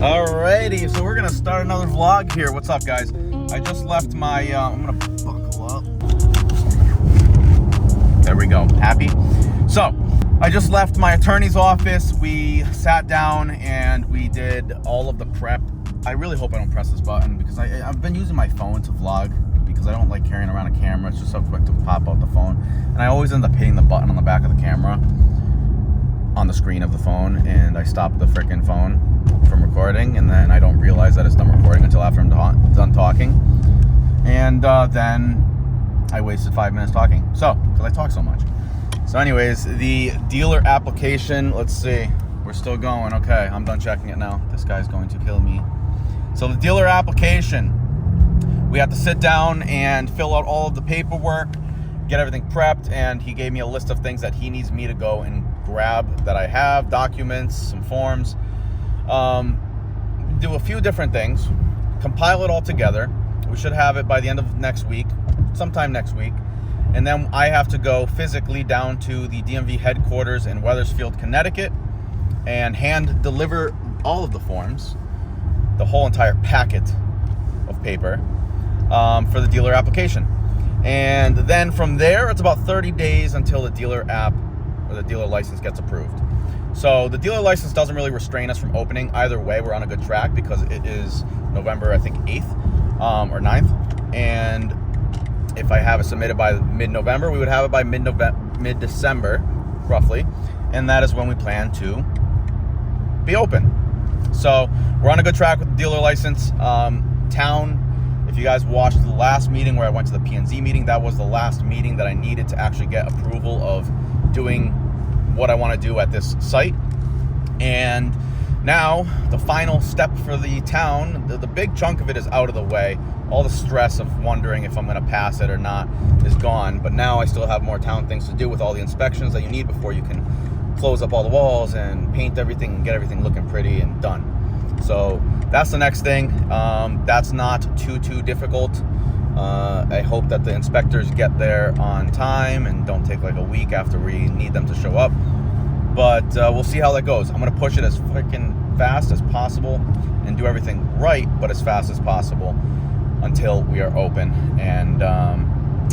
Alrighty, so we're gonna start another vlog here. What's up, guys? I just left my, I'm gonna buckle up. There we go, happy? So, I just left my attorney's office. We sat down and we did all of the prep. I really hope I don't press this button because I've been using my phone to vlog because I don't like carrying around a camera. It's just so quick to pop out the phone. And I always end up hitting the button on the back of the camera on the screen of the phone, and I stop the frickin' phone from recording, and then I don't realize that it's done recording until after I'm done talking, and then I wasted 5 minutes talking, so because I talk so much. So anyways, the dealer application, let's see, we're still going. Okay, I'm done checking it now. This guy's going to kill me. So the dealer application, we have to sit down and fill out all of the paperwork, get everything prepped, and he gave me a list of things that he needs me to go and grab that I have, documents, some forms, do a few different things, compile it all together. We should have it by the end of next week, sometime next week. And then I have to go physically down to the DMV headquarters in Wethersfield, Connecticut, and hand deliver all of the forms, the whole entire packet of paper, for the dealer application. And then from there, it's about 30 days until the dealer app or the dealer license gets approved. So the dealer license doesn't really restrain us from opening. Either way, we're on a good track because it is November, I think, 8th or 9th. And if I have it submitted by mid-November, we would have it by mid-December, roughly. And that is when we plan to be open. So we're on a good track with the dealer license. Town, if you guys watched the last meeting where I went to the P&Z meeting, that was the last meeting that I needed to actually get approval of doing what I want to do at this site. And now the final step for the town, the big chunk of it is out of the way. All the stress of wondering if I'm going to pass it or not is gone. But now I still have more town things to do with all the inspections that you need before you can close up all the walls and paint everything and get everything looking pretty and done. So that's the next thing. That's not too difficult. I hope that the inspectors get there on time and don't take like a week after we need them to show up. But we'll see how that goes. I'm going to push it as freaking fast as possible and do everything right, but as fast as possible until we are open. And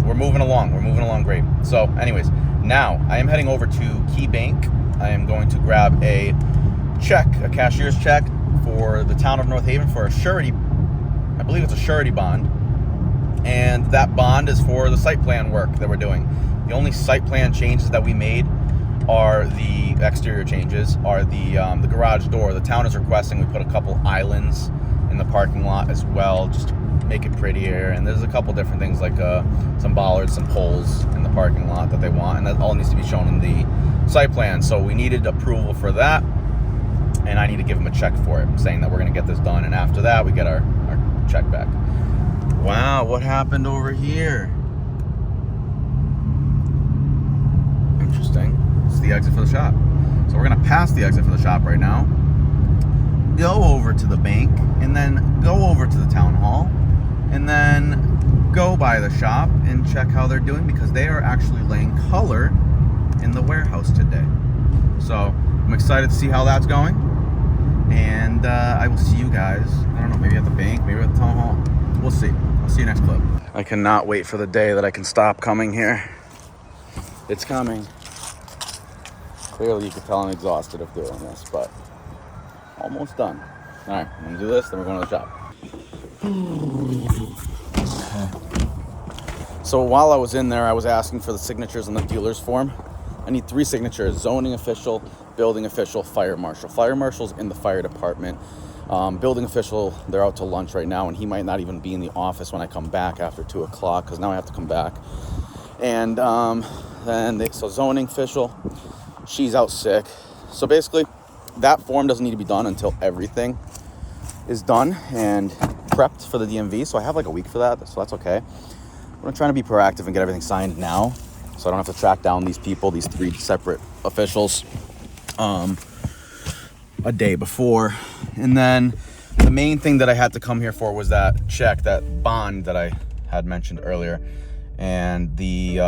we're moving along. We're moving along great. So anyways, now I am heading over to Key Bank. I am going to grab a check, a cashier's check for the town of North Haven for a surety. I believe it's a surety bond. And that bond is for the site plan work that we're doing. The only site plan changes that we made are the exterior changes, are the garage door. The town is requesting we put a couple islands in the parking lot as well, just to make it prettier. And there's a couple different things like some bollards, some poles in the parking lot that they want, and that all needs to be shown in the site plan. So we needed approval for that, and I need to give them a check for it, saying that we're going to get this done, and after that we get our check back. Wow, what happened over here? Interesting. It's the exit for the shop. So we're gonna pass the exit for the shop right now, go over to the bank, and then go over to the town hall, and then go by the shop and check how they're doing, because they are actually laying color in the warehouse today. So I'm excited to see how that's going, and I will see you guys, I don't know, maybe at the bank, maybe at the town hall. We'll see. I'll see you next clip. I cannot wait for the day that I can stop coming here. It's coming. Clearly you can tell I'm exhausted of doing this, but almost done. All right, I'm gonna do this, then we're going to the shop. Okay. So while I was in there, I was asking for the signatures on the dealer's form. I need 3 signatures: zoning official, building official, fire marshal. Fire marshal's in the fire department. Building official, they're out to lunch right now, and he might not even be in the office when I come back after 2 o'clock, because now I have to come back. And so zoning official, she's out sick. So basically, that form doesn't need to be done until everything is done and prepped for the DMV. So I have like a week for that, so that's okay. I'm trying to be proactive and get everything signed now, so I don't have to track down these people, these 3 separate officials, a day before. And then the main thing that I had to come here for was that check, that bond that I had mentioned earlier, and the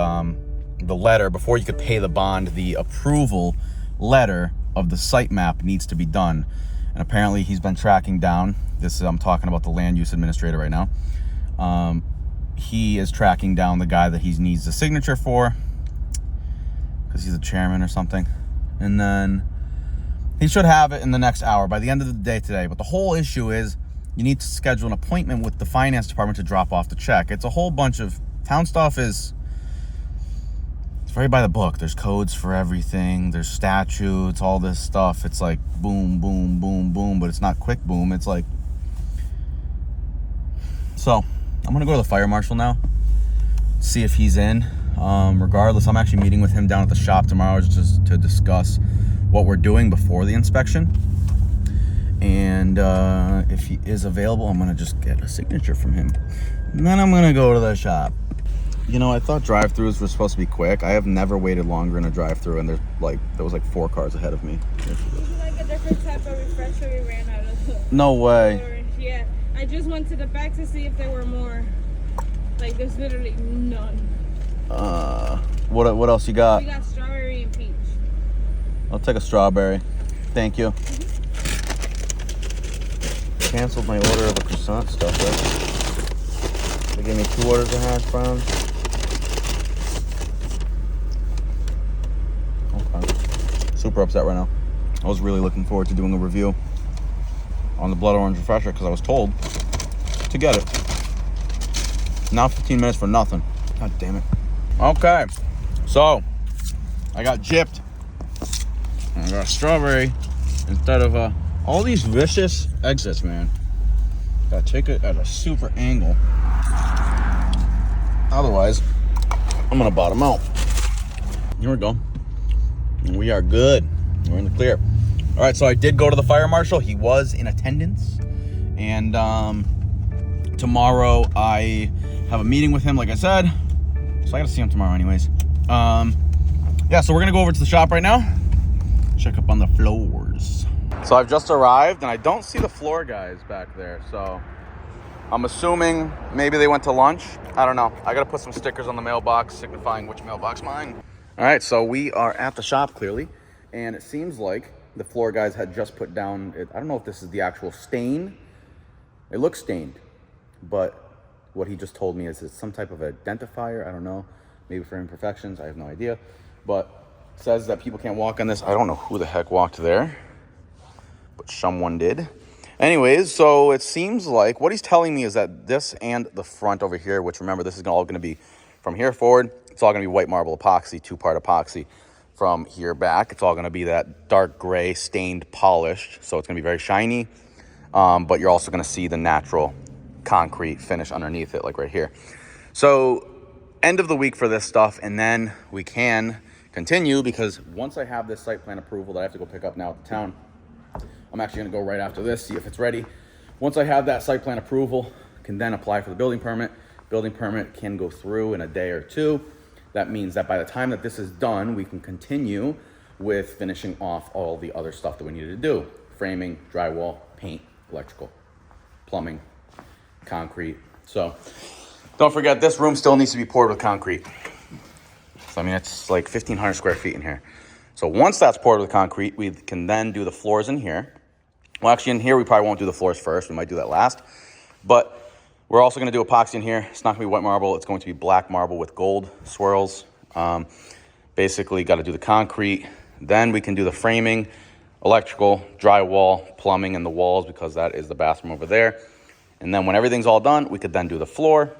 letter. Before you could pay the bond, the approval letter of the site map needs to be done. And apparently he's been tracking down, I'm talking about the land use administrator right now. He is tracking down the guy that he needs the signature for, because he's a chairman or something. And then he should have it in the next hour, by the end of the day today. But the whole issue is you need to schedule an appointment with the finance department to drop off the check. It's a whole bunch of town stuff. It's very by the book. There's codes for everything. There's statutes, all this stuff. It's like boom, boom, boom, boom, but it's not quick boom. It's like... So I'm going to go to the fire marshal now, see if he's in. Regardless, I'm actually meeting with him down at the shop tomorrow just to discuss what we're doing before the inspection. And if he is available, I'm going to just get a signature from him. And then I'm going to go to the shop. You know, I thought drive-thrus were supposed to be quick. I have never waited longer in a drive-thru, and there was like 4 cars ahead of me. Would you like a different type of refresher? We ran out of the... No way. Orange. Yeah, I just went to the back to see if there were more. Like, there's literally none. What else you got? We got strawberry and peach. I'll take a strawberry. Thank you. Canceled my order of the croissant stuff, right? They gave me 2 orders of hash browns. Okay. Super upset right now. I was really looking forward to doing a review on the blood orange refresher because I was told to get it. Now 15 minutes for nothing. God damn it. Okay. So, I got gypped. I got a strawberry instead of all these vicious exits, man. Gotta take it at a super angle. Otherwise, I'm gonna bottom out. Here we go. We are good. We're in the clear. All right, so I did go to the fire marshal. He was in attendance. And tomorrow I have a meeting with him, like I said. So I gotta see him tomorrow anyways. Yeah, so we're gonna go over to the shop right now. Check up on the floors. So I've just arrived and I don't see the floor guys back there. So I'm assuming maybe they went to lunch. I don't know. I gotta put some stickers on the mailbox signifying which mailbox mine. All right, so we are at the shop clearly. And it seems like the floor guys had just put down, I don't know if this is the actual stain. It looks stained, but what he just told me is it's some type of identifier. I don't know, maybe for imperfections. I have no idea, but it says that people can't walk on this. I don't know who the heck walked there, but someone did. Anyways, so it seems like what he's telling me is that this and the front over here, which remember, this is all going to be from here forward. It's all going to be white marble epoxy, 2-part epoxy. From here back, it's all going to be that dark gray stained polished. So it's going to be very shiny, but you're also going to see the natural concrete finish underneath it, like right here. So end of the week for this stuff, and then we can continue, because once I have this site plan approval that I have to go pick up now at the town, I'm actually going to go right after this, see if it's ready. Once I have that site plan approval, can then apply for the building permit. Building permit can go through in a day or 2. That means that by the time that this is done, we can continue with finishing off all the other stuff that we needed to do. Framing, drywall, paint, electrical, plumbing, concrete. So don't forget, this room still needs to be poured with concrete. So I mean, it's like 1,500 square feet in here. So once that's poured with concrete, we can then do the floors in here. Well, actually in here, we probably won't do the floors first. We might do that last. But we're also going to do epoxy in here. It's not going to be white marble. It's going to be black marble with gold swirls. Basically, got to do the concrete. Then we can do the framing, electrical, drywall, plumbing, and the walls, because that is the bathroom over there. And then when everything's all done, we could then do the floor.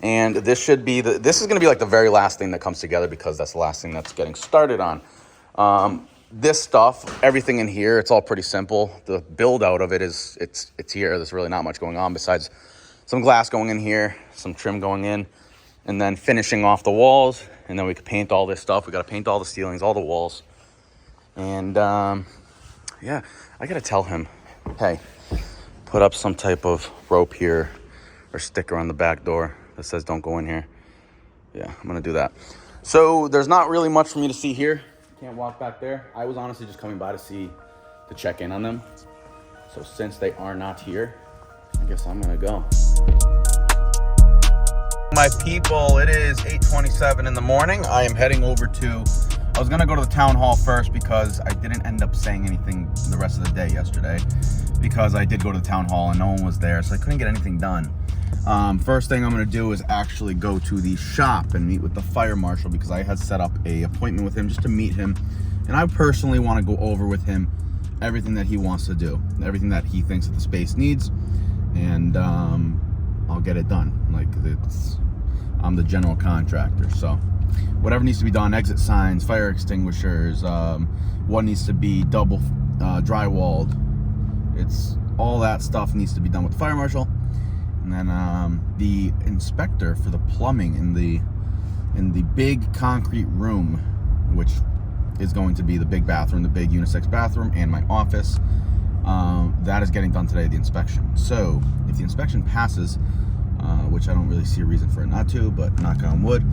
And this should be this is going to be like the very last thing that comes together, because that's the last thing that's getting started on. This stuff, everything in here, it's all pretty simple. The build out of it is it's here. There's really not much going on besides some glass going in here, some trim going in, and then finishing off the walls. And then we could paint all this stuff. We got to paint all the ceilings, all the walls. And yeah, I got to tell him, hey, put up some type of rope here or sticker on the back door that says don't go in here. Yeah, I'm going to do that. So there's not really much for me to see here. Can't walk back there. I was honestly just coming by to check in on them. So since they are not here, I guess I'm gonna go. My people, it is 8:27 in the morning. I am heading over to I was gonna go to the town hall first because I didn't end up saying anything the rest of the day yesterday, because I did go to the town hall and no one was there, so I couldn't get anything done. First thing I'm gonna do is actually go to the shop and meet with the fire marshal, because I had set up a appointment with him just to meet him, and I personally want to go over with him everything that he wants to do, everything that he thinks that the space needs, and I'll get it done. Like, I'm the general contractor, so whatever needs to be done, exit signs, fire extinguishers, what needs to be double drywalled, it's all that stuff needs to be done with the fire marshal. And then the inspector for the plumbing in the big concrete room, which is going to be the big bathroom, the big unisex bathroom, and my office. That is getting done today, the inspection. So if the inspection passes, which I don't really see a reason for it not to, but knock on wood,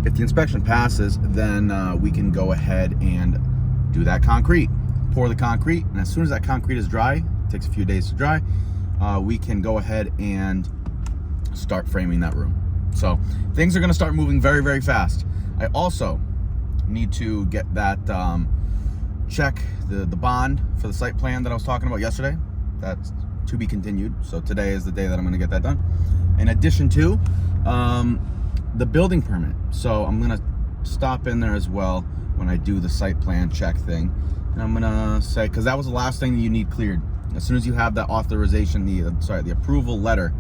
if the inspection passes, then we can go ahead and do that concrete, pour the concrete, and as soon as that concrete is dry, it takes a few days to dry, we can go ahead and start framing that room. So things are going to start moving very, very fast. I also need to get that check the bond for the site plan that I was talking about yesterday. That's to be continued. So today is the day that I'm going to get that done. In addition to the building permit. So I'm going to stop in there as well when I do the site plan check thing. And I'm going to say, because that was the last thing that you need cleared. As soon as you have that authorization, the approval letter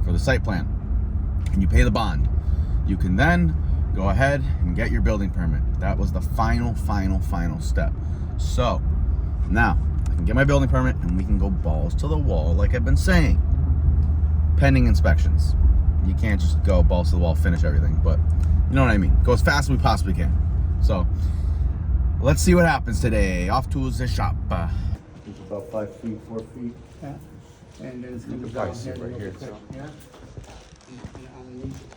for the site plan, and you pay the bond, you can then go ahead and get your building permit. That was the final step. So now I can get my building permit and we can go balls to the wall, like I've been saying. Pending inspections. You can't just go balls to the wall, finish everything, but you know what I mean. Go as fast as we possibly can. So let's see what happens today. Off to the shop. It's about 5 feet, 4 feet. Yeah. And then it's going to probably see it right here, too. Yeah. And underneath it.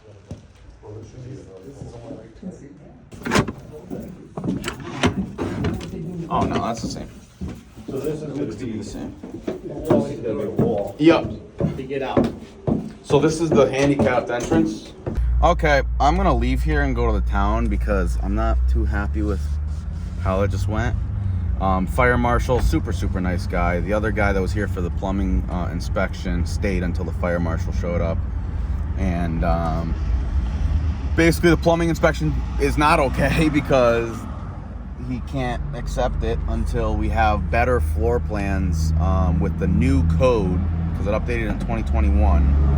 Oh no, that's the same. So this is going to be the same. the wall. It's going to be a wall Yep. to get out. So this is the handicapped entrance. Okay, I'm gonna leave here and go to the town because I'm not too happy with how it just went. Fire marshal, super nice guy. The other guy that was here for the plumbing inspection stayed until the fire marshal showed up. And basically the plumbing inspection is not okay because he can't accept it until we have better floor plans with the new code, because it updated in 2021.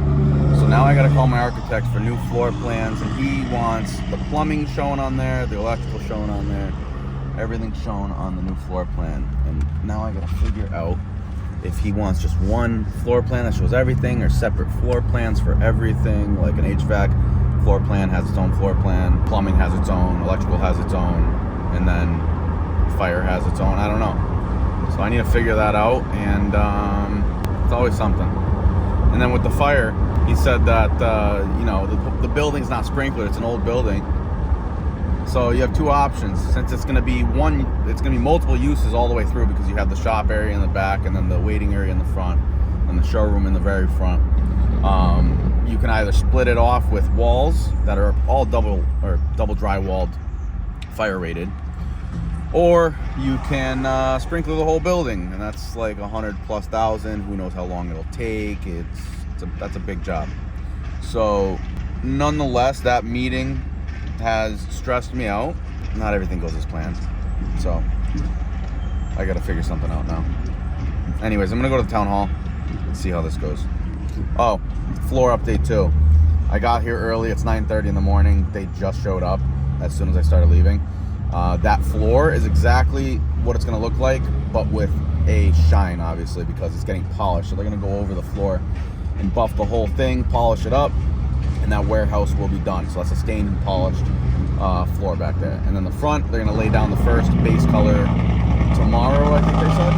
So now I gotta call my architect for new floor plans, and he wants the plumbing shown on there, the electrical shown on there, everything shown on the new floor plan. And now I gotta figure out if he wants just one floor plan that shows everything, or separate floor plans for everything. Like an HVAC floor plan has its own floor plan, plumbing has its own, electrical has its own, and then fire has its own. I don't know. So I need to figure that out, and it's always something. And then with the fire, he said that you know, the building's not sprinkled, it's an old building. So you have two options. Since it's gonna be multiple uses all the way through, because you have the shop area in the back, and then the waiting area in the front, and the showroom in the very front. You can either split it off with walls that are all double drywalled, fire rated, or you can sprinkle the whole building, and that's like $100,000+. Who knows how long it'll take? That's a big job. So nonetheless, that meeting has stressed me out. Not everything goes as planned, so I gotta figure something out now. Anyways, I'm gonna go to the town hall and see how this goes. Oh, floor update too. I got here early. It's 9:30 in the morning. They just showed up as soon as I started leaving. That floor is exactly what it's gonna look like, but with a shine, obviously, because it's getting polished. So they're gonna go over the floor and buff the whole thing, polish it up, and that warehouse will be done. So that's a stained and polished floor back there. And then the front, they're gonna lay down the first base color tomorrow, I think they said.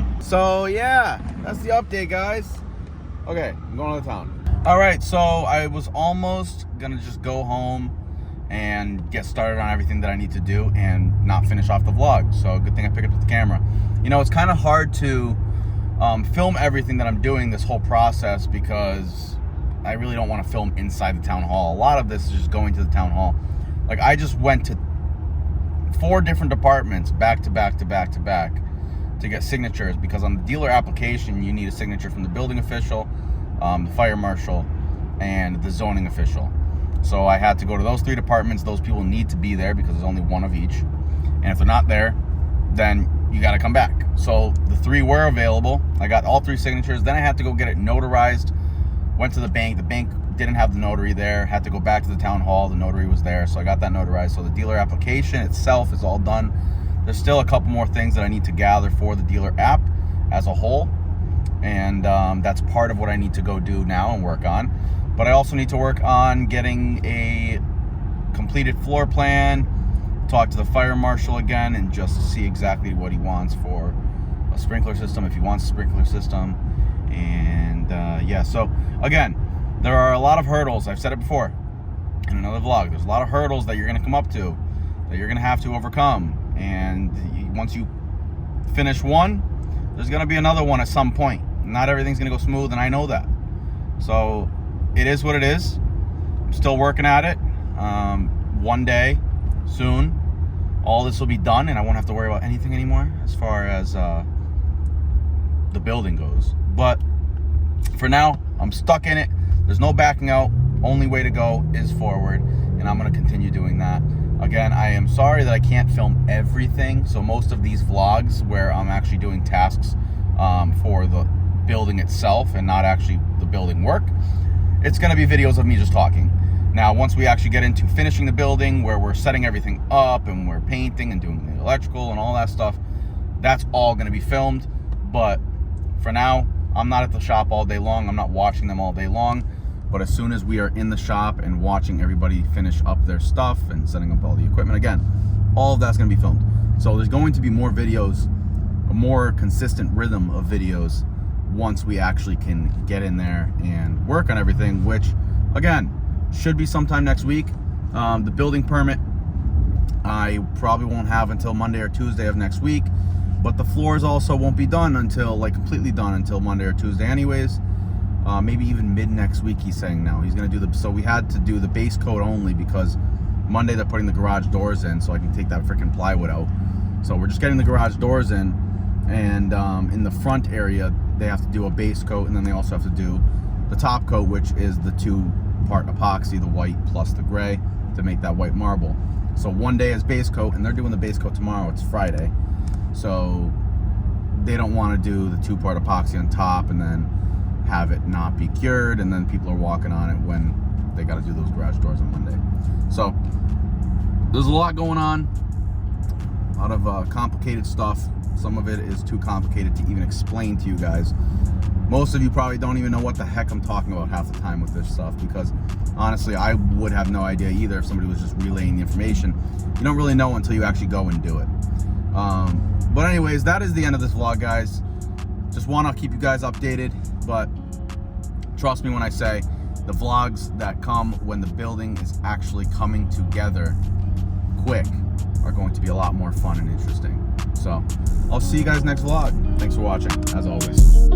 Jeez. So yeah, that's the update, guys. Okay, I'm going to the town. All right, so I was almost gonna just go home and get started on everything that I need to do and not finish off the vlog. So good thing I picked up the camera. You know, it's kind of hard to film everything that I'm doing, this whole process, because I really don't want to film inside the town hall. A lot of this is just going to the town hall, Like, I just went to 4 different departments back to back to get signatures, because on the dealer application you need a signature from the building official, the fire marshal, and the zoning official. So I had to go to those 3 departments. Those people need to be there because there's only one of each, and if they're not there, then you got to come back. So the 3 were available. I got all 3 signatures. Then I had to go get it notarized. Went to the bank didn't have the notary there. Had to go back to the town hall. The notary was there, so I got that notarized. So the dealer application itself is all done. There's still a couple more things that I need to gather for the dealer app as a whole, and that's part of what I need to go do now and work on. But I also need to work on getting a completed floor plan, talk to the fire marshal again, and just see exactly what he wants for a sprinkler system, if he wants a sprinkler system. And yeah, so again, there are a lot of hurdles. I've said it before in another vlog. There's a lot of hurdles that you're going to come up to, that you're going to have to overcome. And once you finish one, there's going to be another one at some point. Not everything's going to go smooth, and I know that. So it is what it is. I'm still working at it. One day, soon, all this will be done, and I won't have to worry about anything anymore as far as the building goes. But for now, I'm stuck in it. There's no backing out. Only way to go is forward, and I'm going to continue doing that. Again, I am sorry that I can't film everything. So most of these vlogs where I'm actually doing tasks for the building itself and not actually the building work, it's going to be videos of me just talking. Now, once we actually get into finishing the building, where we're setting everything up and we're painting and doing the electrical and all that stuff, that's all going to be filmed. But for now, I'm not at the shop all day long. I'm not watching them all day long. But as soon as we are in the shop and watching everybody finish up their stuff and setting up all the equipment, again, all of that's going to be filmed. So there's going to be more videos, a more consistent rhythm of videos once we actually can get in there and work on everything, which, again, should be sometime next week. The building permit, I probably won't have until Monday or Tuesday of next week. But the floors also won't be done until, like, completely done until Monday or Tuesday anyways. Maybe even mid next week, he's saying now. He's going to do so we had to do the base coat only because Monday they're putting the garage doors in, so I can take that freaking plywood out. So we're just getting the garage doors in, and in the front area, they have to do a base coat, and then they also have to do the top coat, which is the 2-part epoxy, the white plus the gray, to make that white marble. So one day is base coat, and they're doing the base coat tomorrow. It's Friday. So they don't want to do the 2-part epoxy on top and then have it not be cured, and then people are walking on it when they got to do those garage doors on Monday. So there's a lot going on, a lot of complicated stuff. Some of it is too complicated to even explain to you guys. Most of you probably don't even know what the heck I'm talking about half the time with this stuff, because honestly, I would have no idea either if somebody was just relaying the information. You don't really know until you actually go and do it. But anyways, that is the end of this vlog, guys. Just want to keep you guys updated, but trust me when I say the vlogs that come when the building is actually coming together quick are going to be a lot more fun and interesting. So I'll see you guys next vlog. Thanks for watching, as always.